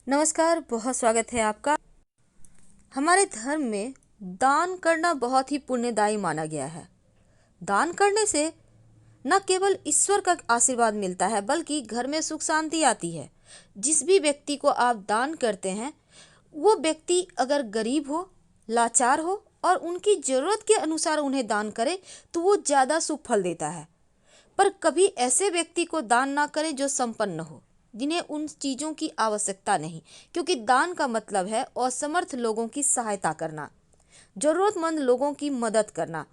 नमस्कार, बहुत स्वागत है आपका। हमारे धर्म में दान करना बहुत ही पुण्यदायी माना गया है। दान करने से न केवल ईश्वर का आशीर्वाद मिलता है बल्कि घर में सुख शांति आती है। जिस भी व्यक्ति को आप दान करते हैं वो व्यक्ति अगर गरीब हो, लाचार हो और उनकी ज़रूरत के अनुसार उन्हें दान करे तो वो ज़्यादा शुभ फल देता है। पर कभी ऐसे व्यक्ति को दान ना करें जो संपन्न हो, जिन्हें उन चीज़ों की आवश्यकता नहीं, क्योंकि दान का मतलब है असमर्थ लोगों की सहायता करना, जरूरतमंद लोगों की मदद करना।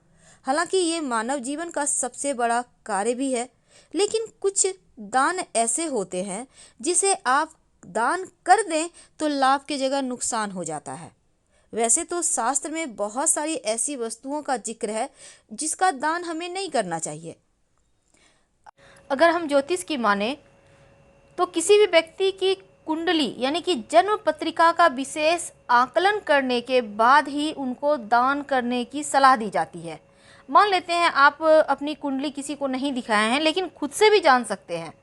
हालांकि ये मानव जीवन का सबसे बड़ा कार्य भी है, लेकिन कुछ दान ऐसे होते हैं जिसे आप दान कर दें तो लाभ की जगह नुकसान हो जाता है। वैसे तो शास्त्र में बहुत सारी ऐसी वस्तुओं का जिक्र है जिसका दान हमें नहीं करना चाहिए। अगर हम ज्योतिष की माने तो किसी भी व्यक्ति की कुंडली यानी कि जन्म पत्रिका का विशेष आकलन करने के बाद ही उनको दान करने की सलाह दी जाती है। मान लेते हैं आप अपनी कुंडली किसी को नहीं दिखाए हैं लेकिन खुद से भी जान सकते हैं।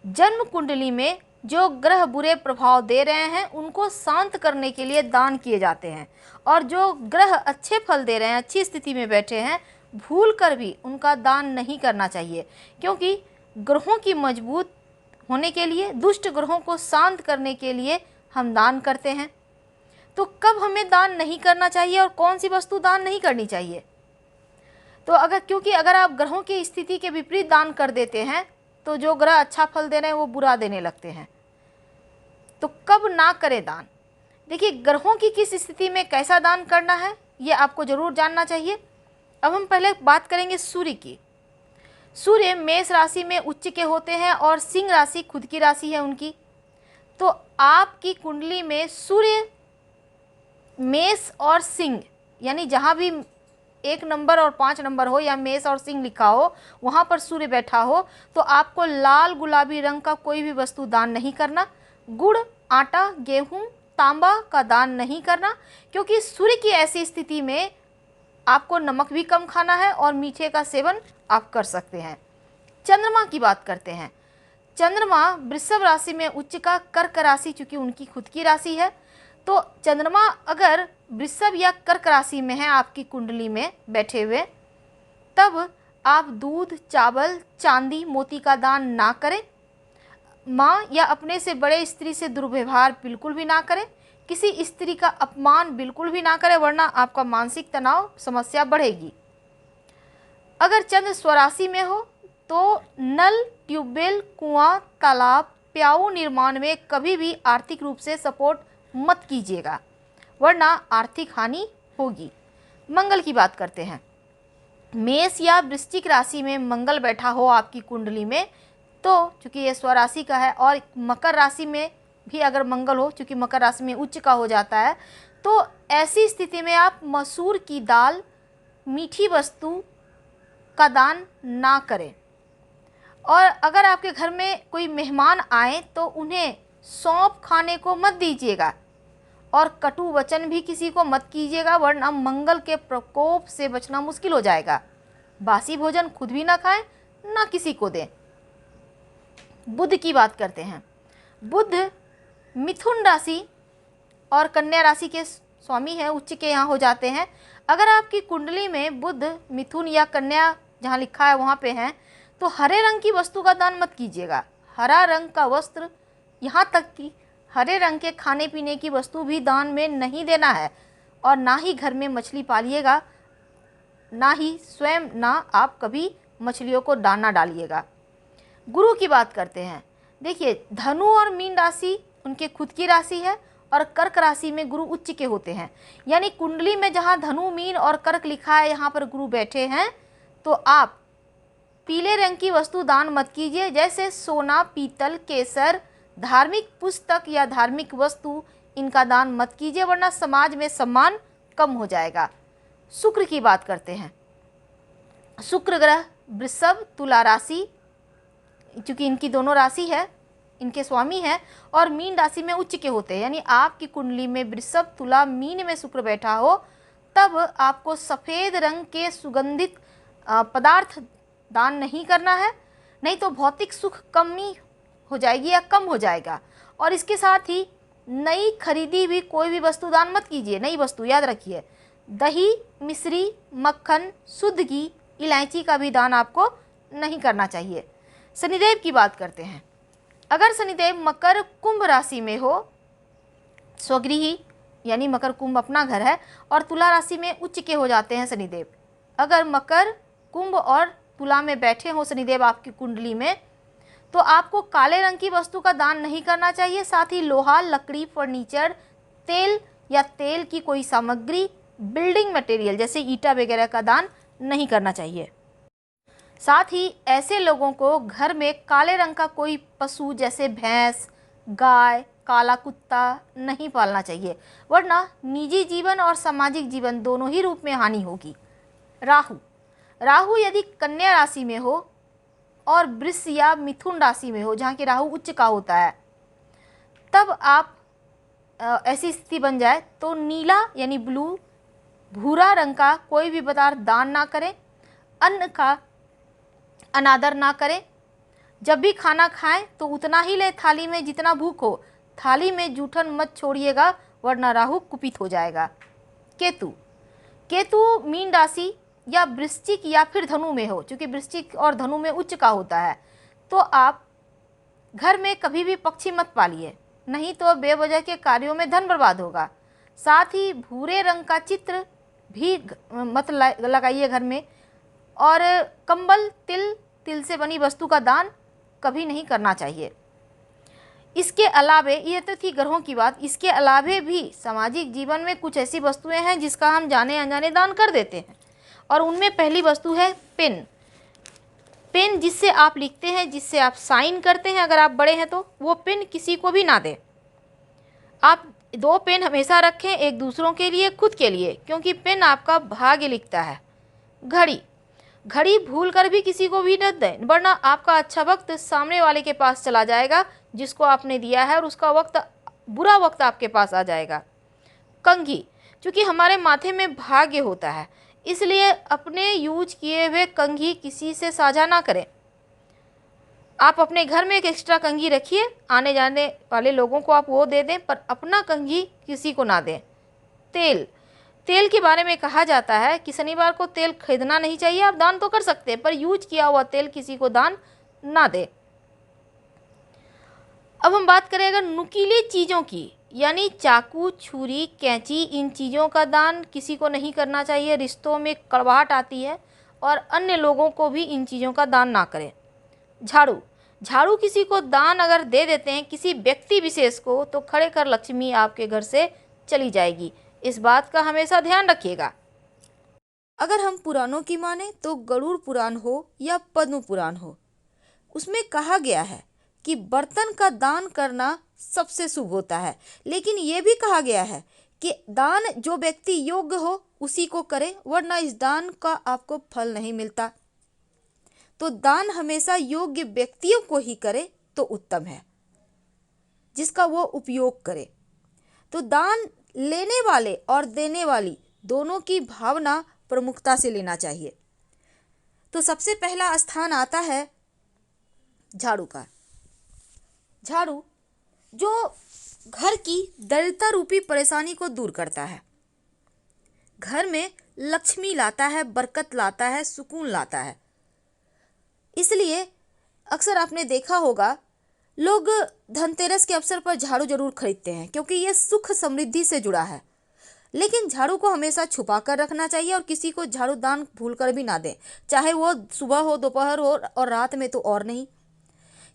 जन्म कुंडली में जो ग्रह बुरे प्रभाव दे रहे हैं उनको शांत करने के लिए दान किए जाते हैं, और जो ग्रह अच्छे फल दे रहे हैं, अच्छी स्थिति में बैठे हैं, भूल कर भी उनका दान नहीं करना चाहिए, क्योंकि ग्रहों की मजबूत होने के लिए, दुष्ट ग्रहों को शांत करने के लिए हम दान करते हैं। तो कब हमें दान नहीं करना चाहिए और कौन सी वस्तु दान नहीं करनी चाहिए? तो क्योंकि अगर आप ग्रहों की स्थिति के विपरीत दान कर देते हैं तो जो ग्रह अच्छा फल दे रहे हैं वो बुरा देने लगते हैं। तो कब ना करें दान? देखिए, ग्रहों की किस स्थिति में कैसा दान करना है ये आपको जरूर जानना चाहिए। अब हम पहले बात करेंगे सूर्य की। सूर्य मेष राशि में उच्च के होते हैं और सिंह राशि खुद की राशि है उनकी। तो आपकी कुंडली में सूर्य मेष और सिंह यानी जहाँ भी 1 नंबर और 5 नंबर हो या मेष और सिंह लिखा हो वहाँ पर सूर्य बैठा हो तो आपको लाल गुलाबी रंग का कोई भी वस्तु दान नहीं करना। गुड़, आटा, गेहूँ, तांबा का दान नहीं करना, क्योंकि सूर्य की ऐसी स्थिति में आपको नमक भी कम खाना है और मीठे का सेवन आप कर सकते हैं। चंद्रमा की बात करते हैं। चंद्रमा वृषभ राशि में उच्च का, कर्क राशि चूंकि उनकी खुद की राशि है, तो चंद्रमा अगर वृषभ या कर्क राशि में है आपकी कुंडली में बैठे हुए, तब आप दूध, चावल, चांदी, मोती का दान ना करें। माँ या अपने से बड़े स्त्री से दुर्व्यवहार बिल्कुल भी ना करें। किसी स्त्री का अपमान बिल्कुल भी ना करें, वरना आपका मानसिक तनाव समस्या बढ़ेगी। अगर चंद्र स्वराशि में हो तो नल, ट्यूबवेल, कुआं, तालाब, प्याऊ निर्माण में कभी भी आर्थिक रूप से सपोर्ट मत कीजिएगा, वरना आर्थिक हानि होगी। मंगल की बात करते हैं। मेष या वृश्चिक राशि में मंगल बैठा हो आपकी कुंडली में तो चूंकि ये स्वराशि का है, और मकर राशि में भी अगर मंगल हो, चूंकि मकर राशि में उच्च का हो जाता है, तो ऐसी स्थिति में आप मसूर की दाल, मीठी वस्तु का दान ना करें। और अगर आपके घर में कोई मेहमान आए तो उन्हें सौंफ खाने को मत दीजिएगा, और कटु वचन भी किसी को मत कीजिएगा, वरना मंगल के प्रकोप से बचना मुश्किल हो जाएगा। बासी भोजन खुद भी ना खाएं, ना किसी को दें। बुध की बात करते हैं। बुध मिथुन राशि और कन्या राशि के स्वामी हैं, उच्च के यहाँ हो जाते हैं। अगर आपकी कुंडली में बुध मिथुन या कन्या जहाँ लिखा है वहाँ पे हैं तो हरे रंग की वस्तु का दान मत कीजिएगा। हरा रंग का वस्त्र, यहाँ तक कि हरे रंग के खाने पीने की वस्तु भी दान में नहीं देना है, और ना ही घर में मछली पालिएगा, ना ही स्वयं ना आप कभी मछलियों को दाना डालिएगा। गुरु की बात करते हैं। देखिए, धनु और मीन राशि उनके खुद की राशि है, और कर्क राशि में गुरु उच्च के होते हैं। यानी कुंडली में जहाँ धनु, मीन और कर्क लिखा है यहाँ पर गुरु बैठे हैं, तो आप पीले रंग की वस्तु दान मत कीजिए, जैसे सोना, पीतल, केसर, धार्मिक पुस्तक या धार्मिक वस्तु, इनका दान मत कीजिए, वरना समाज में सम्मान कम हो जाएगा। शुक्र की बात करते हैं। शुक्र ग्रह वृषभ, तुला राशि, चूँकि इनकी दोनों राशि है, इनके स्वामी हैं, और मीन राशि में उच्च के होते हैं। यानी आपकी कुंडली में वृषभ, तुला, मीन में शुक्र बैठा हो तब आपको सफ़ेद रंग के सुगंधित पदार्थ दान नहीं करना है, नहीं तो भौतिक सुख कमी हो जाएगी या कम हो जाएगा। और इसके साथ ही नई खरीदी हुई कोई भी वस्तु दान मत कीजिए, नई वस्तु याद रखिए। दही, मिश्री, मक्खन, शुद्ध घी, इलायची का भी दान आपको नहीं करना चाहिए। शनिदेव की बात करते हैं। अगर शनिदेव मकर कुंभ राशि में हो, स्वगृही यानी मकर कुंभ अपना घर है, और तुला राशि में उच्च के हो जाते हैं शनिदेव। अगर मकर, कुंभ और तुला में बैठे हो शनिदेव आपकी कुंडली में, तो आपको काले रंग की वस्तु का दान नहीं करना चाहिए। साथ ही लोहा, लकड़ी, फर्नीचर, तेल या तेल की कोई सामग्री, बिल्डिंग मटेरियल जैसे ईंटा वगैरह का दान नहीं करना चाहिए। साथ ही ऐसे लोगों को घर में काले रंग का कोई पशु जैसे भैंस, गाय, काला कुत्ता नहीं पालना चाहिए, वरना निजी जीवन और सामाजिक जीवन दोनों ही रूप में हानि होगी। राहु, राहु यदि कन्या राशि में हो और वृष या मिथुन राशि में हो, जहाँ की राहु उच्च का होता है, तब आप ऐसी स्थिति बन जाए तो नीला यानी ब्लू, भूरा रंग का कोई भी पदार्थ दान ना करें। अन्न का अनादर ना करें। जब भी खाना खाएं तो उतना ही ले थाली में जितना भूख हो। थाली में जूठन मत छोड़िएगा, वरना राहु कुपित हो जाएगा। केतु, केतु मीन राशि या वृश्चिक या फिर धनु में हो, क्योंकि वृश्चिक और धनु में उच्च का होता है, तो आप घर में कभी भी पक्षी मत पालिए, नहीं तो बेवजह के कार्यों में धन बर्बाद होगा। साथ ही भूरे रंग का चित्र भी मत लगाइए घर में, और कंबल, तिल से बनी वस्तु का दान कभी नहीं करना चाहिए। इसके अलावे, ये तो थी ग्रहों की बात, इसके अलावे भी सामाजिक जीवन में कुछ ऐसी वस्तुएं हैं जिसका हम जाने अनजाने दान कर देते हैं, और उनमें पहली वस्तु है पेन। पेन जिससे आप लिखते हैं, जिससे आप साइन करते हैं, अगर आप बड़े हैं तो वो पेन किसी को भी ना दें। आप 2 पेन हमेशा रखें, एक दूसरों के लिए, खुद के लिए, क्योंकि पेन आपका भाग्य लिखता है। घड़ी, घड़ी भूल कर भी किसी को भी न दें, वरना आपका अच्छा वक्त सामने वाले के पास चला जाएगा जिसको आपने दिया है, और उसका वक्त, बुरा वक्त आपके पास आ जाएगा। कंघी, क्योंकि हमारे माथे में भाग्य होता है, इसलिए अपने यूज किए हुए कंघी किसी से साझा ना करें। आप अपने घर में एक एक्स्ट्रा कंघी रखिए, आने जाने वाले लोगों को आप वो दे दें, पर अपना कंघी किसी को ना दें। तेल, तेल के बारे में कहा जाता है कि शनिवार को तेल खरीदना नहीं चाहिए। आप दान तो कर सकते हैं, पर यूज किया हुआ तेल किसी को दान ना दें। अब हम बात करें अगर नुकीली चीज़ों की, यानी चाकू, छुरी, कैंची, इन चीज़ों का दान किसी को नहीं करना चाहिए। रिश्तों में कड़वाहट आती है, और अन्य लोगों को भी इन चीज़ों का दान ना करें। झाड़ू, झाड़ू किसी को दान अगर दे देते हैं, किसी व्यक्ति विशेष को, तो खड़े कर लक्ष्मी आपके घर से चली जाएगी। इस बात का हमेशा ध्यान रखिएगा। अगर हम पुराणों की माने तो गरुड़ पुराण हो या पद्म पुराण हो, उसमें कहा गया है कि बर्तन का दान करना सबसे शुभ होता है, लेकिन ये भी कहा गया है कि दान जो व्यक्ति योग्य हो उसी को करे, वरना इस दान का आपको फल नहीं मिलता। तो दान हमेशा योग्य व्यक्तियों को ही करे तो उत्तम है, जिसका वो उपयोग करे। तो दान लेने वाले और देने वाली दोनों की भावना प्रमुखता से लेना चाहिए। तो सबसे पहला स्थान आता है झाड़ू का। झाड़ू जो घर की दरिद्रता रूपी परेशानी को दूर करता है, घर में लक्ष्मी लाता है, बरकत लाता है, सुकून लाता है। इसलिए अक्सर आपने देखा होगा लोग धनतेरस के अवसर पर झाड़ू जरूर खरीदते हैं, क्योंकि ये सुख समृद्धि से जुड़ा है। लेकिन झाड़ू को हमेशा छुपा कर रखना चाहिए, और किसी को झाड़ू दान भूल कर भी ना दें, चाहे वो सुबह हो, दोपहर हो और रात में तो और नहीं,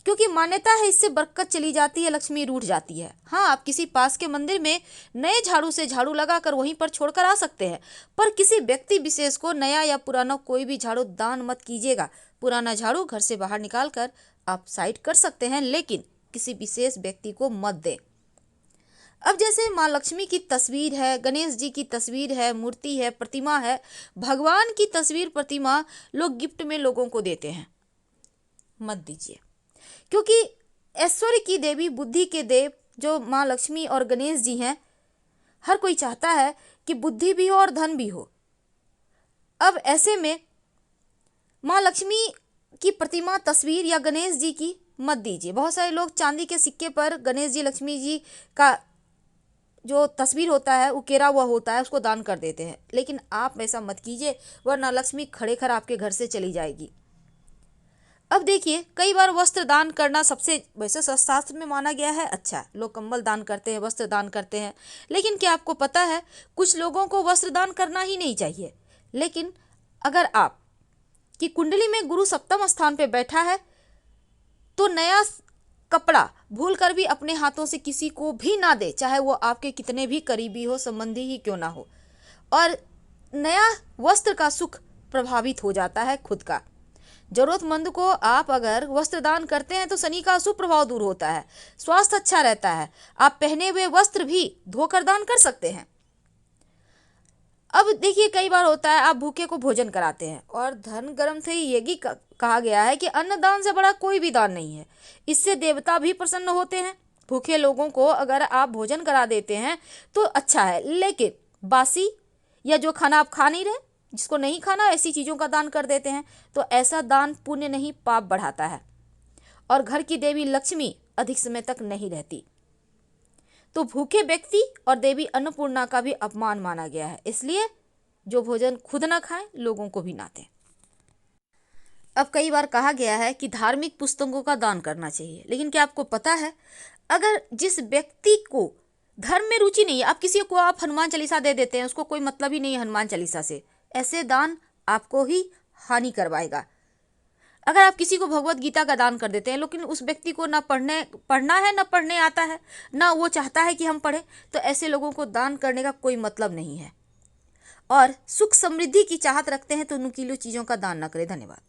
क्योंकि मान्यता है इससे बरकत चली जाती है, लक्ष्मी रूठ जाती है। हाँ, आप किसी पास के मंदिर में नए झाड़ू से झाड़ू लगाकर वहीं पर छोड़कर आ सकते हैं, पर किसी व्यक्ति विशेष को नया या पुराना कोई भी झाड़ू दान मत कीजिएगा। पुराना झाड़ू घर से बाहर निकाल कर आप साइड कर सकते हैं, लेकिन किसी विशेष व्यक्ति को मत दें। अब जैसे माँ लक्ष्मी की तस्वीर है, गणेश जी की तस्वीर है, मूर्ति है, प्रतिमा है, भगवान की तस्वीर, प्रतिमा लोग गिफ्ट में लोगों को देते हैं, मत दीजिए। क्योंकि ऐश्वर्य की देवी, बुद्धि के देव जो माँ लक्ष्मी और गणेश जी हैं, हर कोई चाहता है कि बुद्धि भी हो और धन भी हो। अब ऐसे में माँ लक्ष्मी की प्रतिमा, तस्वीर या गणेश जी की मत दीजिए। बहुत सारे लोग चांदी के सिक्के पर गणेश जी, लक्ष्मी जी का जो तस्वीर होता है उकेरा हुआ होता है उसको दान कर देते हैं, लेकिन आप ऐसा मत कीजिए, वरना लक्ष्मी खड़े खड़ आपके घर से चली जाएगी। अब देखिए, कई बार वस्त्र दान करना सबसे वैसे शास्त्र में माना गया है, अच्छा लोग कंबल दान करते हैं, वस्त्र दान करते हैं, लेकिन क्या आपको पता है कुछ लोगों को वस्त्र दान करना ही नहीं चाहिए। लेकिन अगर आप की कुंडली में गुरु सप्तम स्थान पे बैठा है तो नया कपड़ा भूल कर भी अपने हाथों से किसी को भी ना दे, चाहे वो आपके कितने भी करीबी हो, संबंधी ही क्यों ना हो। और नया वस्त्र का सुख प्रभावित हो जाता है खुद का। जरूरतमंद को आप अगर वस्त्र दान करते हैं तो शनि का अशुभ प्रभाव दूर होता है, स्वास्थ्य अच्छा रहता है। आप पहने हुए वस्त्र भी धोकर दान कर सकते हैं। अब देखिए, कई बार होता है आप भूखे को भोजन कराते हैं, और धर्म ग्रंथ से ये भी कहा गया है कि अन्न दान से बड़ा कोई भी दान नहीं है, इससे देवता भी प्रसन्न होते हैं। भूखे लोगों को अगर आप भोजन करा देते हैं तो अच्छा है, लेकिन बासी या जो खाना आप खा नहीं रहे, जिसको नहीं खाना, ऐसी चीज़ों का दान कर देते हैं तो ऐसा दान पुण्य नहीं पाप बढ़ाता है, और घर की देवी लक्ष्मी अधिक समय तक नहीं रहती। तो भूखे व्यक्ति और देवी अन्नपूर्णा का भी अपमान माना गया है, इसलिए जो भोजन खुद ना खाएं लोगों को भी ना दें। अब कई बार कहा गया है कि धार्मिक पुस्तकों का दान करना चाहिए, लेकिन क्या आपको पता है अगर जिस व्यक्ति को धर्म में रुचि नहीं है, आप किसी को आप हनुमान चालीसा दे देते हैं, उसको कोई मतलब ही नहीं है हनुमान चालीसा से, ऐसे दान आपको ही हानि करवाएगा। अगर आप किसी को भगवत गीता का दान कर देते हैं, लेकिन उस व्यक्ति को ना पढ़ना है, ना पढ़ने आता है, ना वो चाहता है कि हम पढ़ें, तो ऐसे लोगों को दान करने का कोई मतलब नहीं है। और सुख समृद्धि की चाहत रखते हैं तो नुकीली चीज़ों का दान न करें। धन्यवाद।